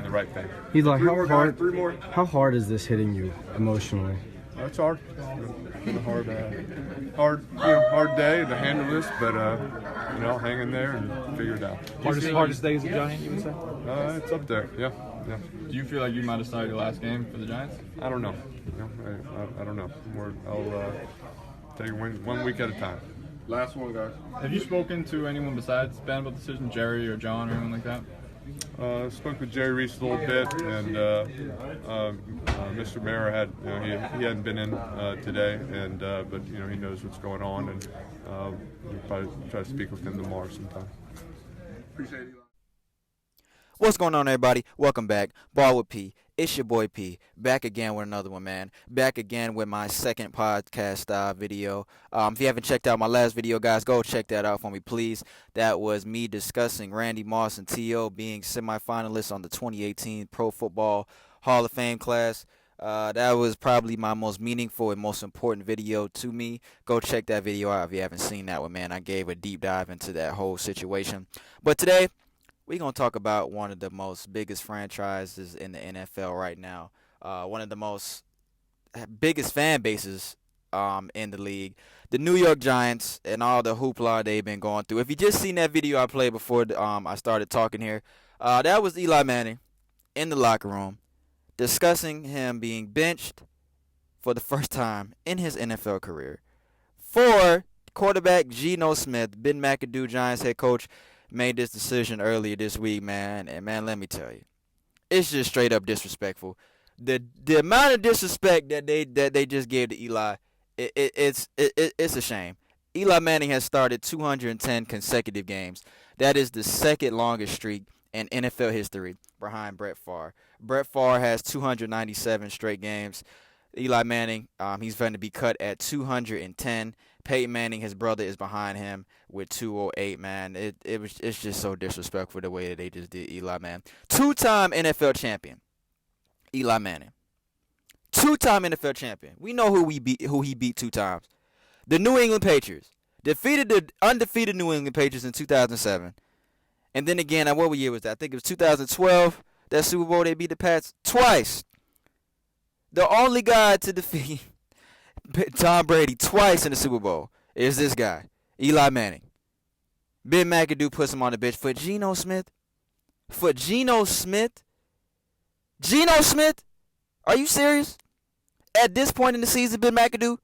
the right thing. He's like, Three more. how hard is this hitting you emotionally? It's hard. It's been a hard day to handle this, but hang in there and figure it out. Hardest day as a Giant, you would say? It's up there. Yeah. Do you feel like you might have started your last game for the Giants? I don't know. I don't know. I'll take it one week at a time. Last one, guys. Have you spoken to anyone besides Ben about the decision, Jerry or John or anyone like that? Spoke with Jerry Reese a little bit, and Mr. Mara had he hadn't been in today, and but he knows what's going on, and we'll probably try to speak with him tomorrow sometime. Appreciate it. What's going on, everybody? Welcome back. Ball with P. It's your boy P. Back again with another one, man. Back again with my second podcast video. If you haven't checked out my last video, guys, go check that out for me, please. That was me discussing Randy Moss and T.O. being semifinalists on the 2018 Pro Football Hall of Fame class. That was probably my most meaningful and most important video to me. Go check that video out if you haven't seen that one, man. I gave a deep dive into that whole situation. But today, we're going to talk about one of the most biggest franchises in the NFL right now. One of the most biggest fan bases in the league. The New York Giants and all the hoopla they've been going through. If you just seen that video I played before I started talking here, that was Eli Manning in the locker room discussing him being benched for the first time in his NFL career. For quarterback Geno Smith, Ben McAdoo, Giants head coach, made this decision earlier this week, man, and man, let me tell you, it's just straight up disrespectful. The amount of disrespect that they just gave to Eli, it's a shame. Eli Manning has started 210 consecutive games. That is the second longest streak in NFL history behind Brett Favre. Brett Favre has 297 straight games. Eli Manning, he's going to be cut at 210. Peyton Manning, his brother, is behind him with 208, man. It's just so disrespectful the way that they just did Eli, man. Two-time NFL champion, Eli Manning. Two-time NFL champion. We know who he beat two times. The New England Patriots. Defeated the undefeated New England Patriots in 2007. And then again, what year was that? I think it was 2012. That Super Bowl, they beat the Pats twice. The only guy to defeat Tom Brady twice in the Super Bowl is this guy, Eli Manning. Ben McAdoo puts him on the bench for Geno Smith. For Geno Smith? Geno Smith? Are you serious? At this point in the season, Ben McAdoo?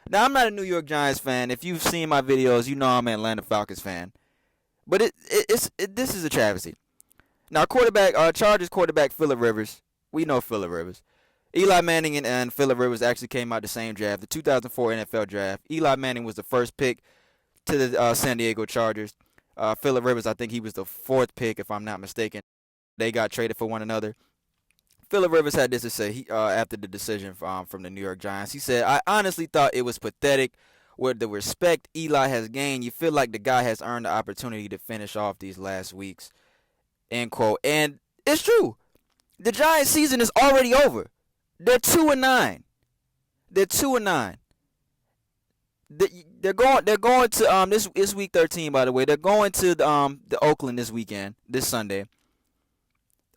Now, I'm not a New York Giants fan. If you've seen my videos, you know I'm an Atlanta Falcons fan. But this is a travesty. Now, Chargers quarterback Phillip Rivers. We know Phillip Rivers. Eli Manning and Phillip Rivers actually came out the same draft, the 2004 NFL draft. Eli Manning was the first pick to the San Diego Chargers. Phillip Rivers, I think he was the fourth pick, if I'm not mistaken. They got traded for one another. Phillip Rivers had this to say after the decision from the New York Giants. He said, "I honestly thought it was pathetic with the respect Eli has gained. You feel like the guy has earned the opportunity to finish off these last weeks." End quote. And it's true. The Giants season is already over. They're 2-9. They're 2-9. They're going to this week 13, by the way. They're going to the Oakland this weekend, this Sunday.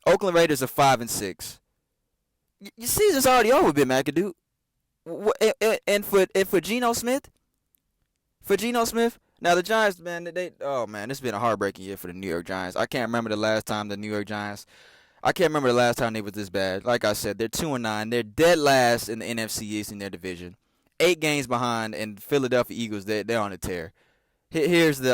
Oakland Raiders are 5-6. Your season's already over, Ben McAdoo. And for Geno Smith, now the Giants, man, it's been a heartbreaking year for the New York Giants. I can't remember the last time they was this bad. Like I said, they're 2-9. They're dead last in the NFC East in their division. 8 games behind, and Philadelphia Eagles, they're on a tear. Here's the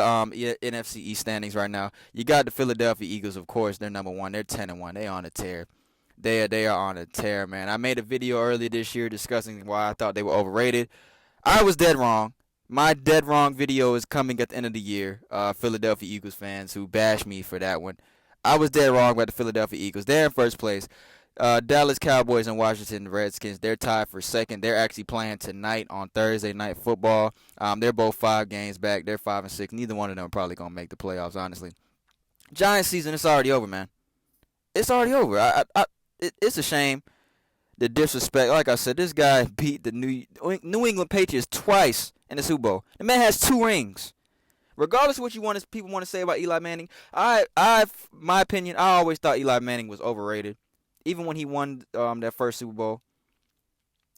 NFC East standings right now. You got the Philadelphia Eagles, of course. They're number 1. They're 10-1. They're on a tear. They are on a tear, man. I made a video earlier this year discussing why I thought they were overrated. I was dead wrong. My dead wrong video is coming at the end of the year. Philadelphia Eagles fans who bash me for that one. I was dead wrong about the Philadelphia Eagles. They're in first place. Dallas Cowboys and Washington Redskins, they're tied for second. They're actually playing tonight on Thursday Night Football. They're both 5 games back. They're 5-6. Neither one of them are probably going to make the playoffs, honestly. Giants season, it's already over, man. It's already over. It's a shame. The disrespect. Like I said, this guy beat the New England Patriots twice in the Super Bowl. The man has 2 rings. Regardless of what people want to say about Eli Manning, my opinion, I always thought Eli Manning was overrated. Even when he won that first Super Bowl,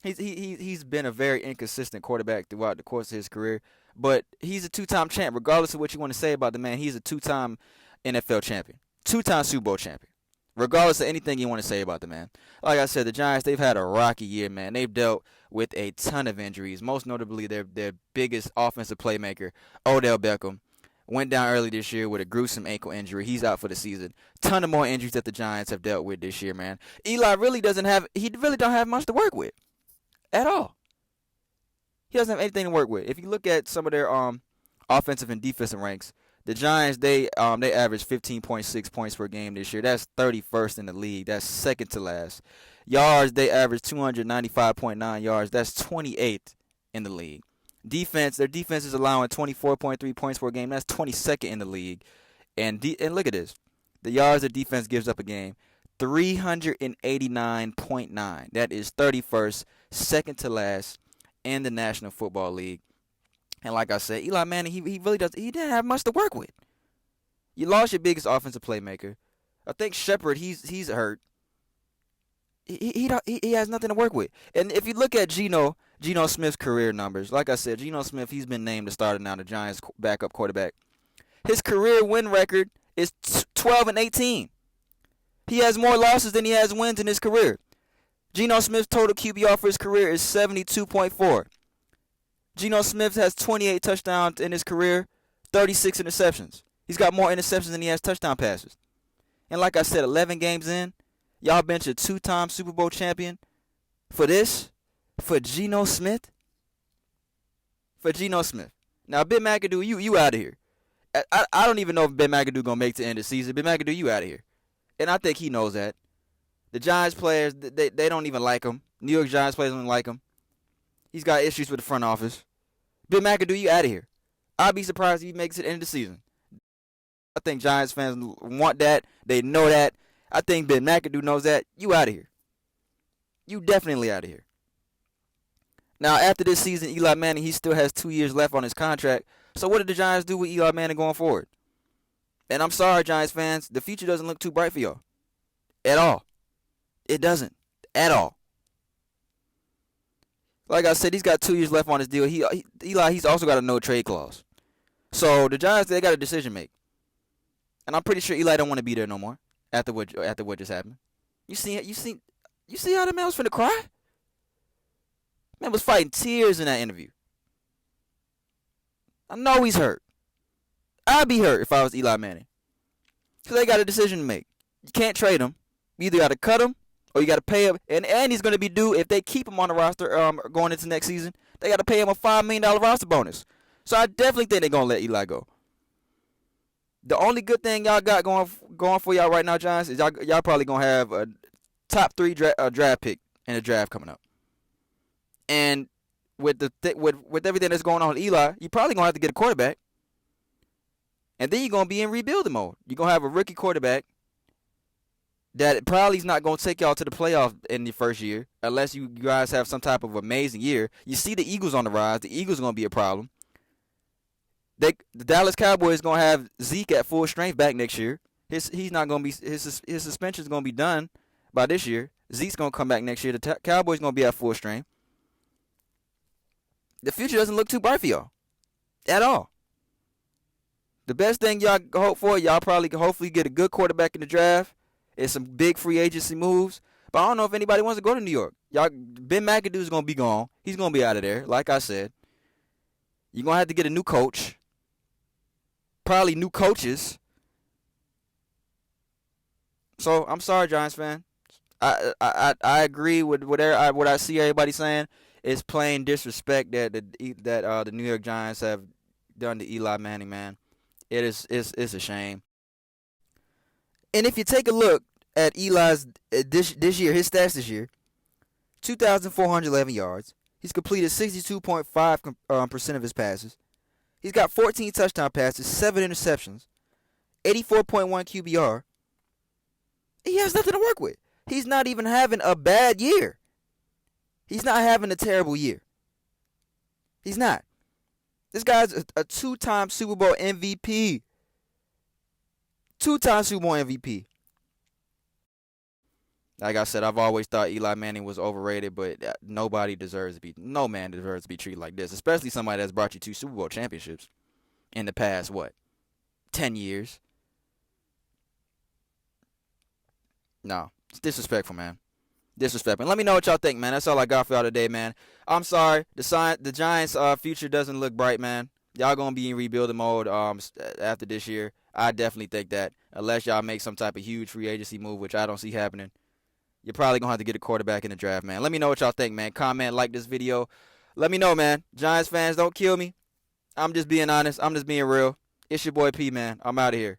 he's been a very inconsistent quarterback throughout the course of his career. But he's a two-time champ. Regardless of what you want to say about the man, he's a two-time NFL champion, two-time Super Bowl champion. Regardless of anything you want to say about the man. Like I said, the Giants, they've had a rocky year, man. They've dealt with a ton of injuries, most notably their biggest offensive playmaker, Odell Beckham, went down early this year with a gruesome ankle injury. He's out for the season. Ton of more injuries that the Giants have dealt with this year, man. Eli really don't have much to work with at all. He doesn't have anything to work with. If you look at some of their offensive and defensive ranks, the Giants, they averaged 15.6 points per game this year. That's 31st in the league. That's second to last. Yards, they averaged 295.9 yards. That's 28th in the league. Defense, their defense is allowing 24.3 points per game. That's 22nd in the league. And look at this. The yards the defense gives up a game, 389.9. That is 31st, second to last in the National Football League. And like I said, Eli Manning, he really does. He didn't have much to work with. You lost your biggest offensive playmaker. I think Shepard, he's hurt. He has nothing to work with. And if you look at Geno Smith's career numbers, like I said, Geno Smith, he's been named the starter now, the Giants' backup quarterback. His career win record is 12-18. He has more losses than he has wins in his career. Geno Smith's total QBR for his career is 72.4. Geno Smith has 28 touchdowns in his career, 36 interceptions. He's got more interceptions than he has touchdown passes. And like I said, 11 games in, y'all bench a two-time Super Bowl champion for this? For Geno Smith? For Geno Smith. Now, Ben McAdoo, you out of here. I don't even know if Ben McAdoo going to make it to the end of the season. Ben McAdoo, you out of here. And I think he knows that. The Giants players, they don't even like him. New York Giants players don't like him. He's got issues with the front office. Ben McAdoo, you out of here. I'd be surprised if he makes it to the end of the season. I think Giants fans want that. They know that. I think Ben McAdoo knows that. You out of here. You definitely out of here. Now, after this season, Eli Manning, he still has 2 years left on his contract. So what did the Giants do with Eli Manning going forward? And I'm sorry, Giants fans, the future doesn't look too bright for y'all. At all. It doesn't. At all. Like I said, he's got 2 years left on his deal. Eli, he's also got a no-trade clause. So the Giants, they got a decision to make. And I'm pretty sure Eli don't want to be there no more after what just happened. You see how the man was finna cry? Man was fighting tears in that interview. I know he's hurt. I'd be hurt if I was Eli Manning. Because they got a decision to make. You can't trade him. You either got to cut him or you got to pay him. And he's going to be due, if they keep him on the roster going into next season, they got to pay him a $5 million roster bonus. So I definitely think they're going to let Eli go. The only good thing y'all got going for y'all right now, Giants, is y'all probably going to have a top 3 draft pick in the draft coming up. And with with everything that's going on with Eli, you're probably going to have to get a quarterback. And then you're going to be in rebuilding mode. You're going to have a rookie quarterback that probably is not going to take y'all to the playoffs in the first year unless you guys have some type of amazing year. You see the Eagles on the rise. The Eagles are going to be a problem. The Dallas Cowboys going to have Zeke at full strength back next year. His suspension is going to be done by this year. Zeke's going to come back next year. The Cowboys going to be at full strength. The future doesn't look too bright for y'all at all. The best thing y'all can hope for, y'all probably can hopefully get a good quarterback in the draft and some big free agency moves. But I don't know if anybody wants to go to New York. Ben McAdoo is going to be gone. He's going to be out of there, like I said. You're going to have to get a new coach. Probably new coaches. So, I'm sorry, Giants fan. I agree with what I see everybody saying. It's plain disrespect that the New York Giants have done to Eli Manning, man. It's a shame. And if you take a look at Eli's this year, his stats this year, 2,411 yards. He's completed 62.5% of his passes. He's got 14 touchdown passes, 7 interceptions, 84.1 QBR. He has nothing to work with. He's not even having a bad year. He's not having a terrible year. He's not. This guy's a two-time Super Bowl MVP. Two-time Super Bowl MVP. Like I said, I've always thought Eli Manning was overrated, but no man deserves to be treated like this, especially somebody that's brought you 2 Super Bowl championships in the past, 10 years? No, it's disrespectful, man. Disrespectful. Let me know what y'all think, man. That's all I got for y'all today, man. I'm sorry. The Giants' future doesn't look bright, man. Y'all going to be in rebuilding mode after this year. I definitely think that. Unless y'all make some type of huge free agency move, which I don't see happening. You're probably going to have to get a quarterback in the draft, man. Let me know what y'all think, man. Comment, like this video. Let me know, man. Giants fans, don't kill me. I'm just being honest. I'm just being real. It's your boy P, man. I'm out of here.